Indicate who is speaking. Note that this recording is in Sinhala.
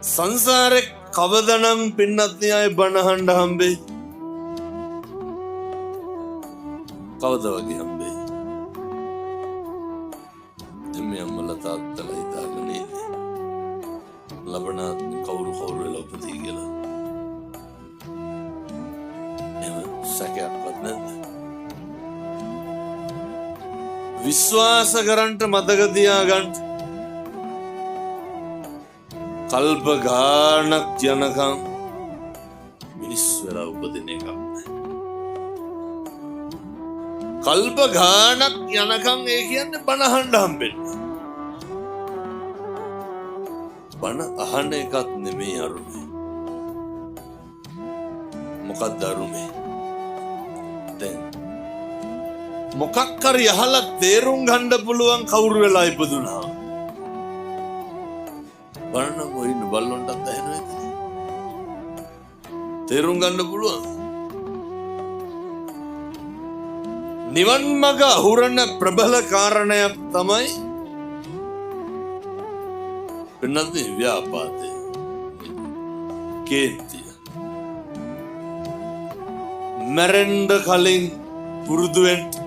Speaker 1: සංසාරේ කවදනම් පින්නත් අය බණහඬ හම්බේ? කවද වගේ හම්බේ? එමේ අම්මලා තාත්තලා හිතාගෙන ඉන්නේ ලබනාත් කවුරු වෙලා උපදී කියලා. එහෙම සැකයක්වත් නැද්ද? විශ්වාස කරන්ට මතක තියාගන්න කල්ප ගානක් යනකම් මිනිස් වෙලා උපදින එකක් නෑ. කල්ප ගානක් යනකම් ඒ කියන්නේ බණ අහන්න හම්බෙන්නේ. බණ අහන එකක් නෙමෙයි අරුමේ. මොකක්ද අරුමේ? දැන් මොකක් හරි අහලා තේරුම් ගන්න පුළුවන් කවුරු වෙලා ඉපදුනා. බණ මොයින් බල්ලොන්ටත් ඇහෙනවද? තේරුම් ගන්න පුළුවන්. නිවන් මඟ අහුරන ප්‍රබල කාරණයක් තමයි වෙනත් ව්‍යාපාදය. කේන්තිය. මැරෙන්න කලින් පුරුදු වෙන්න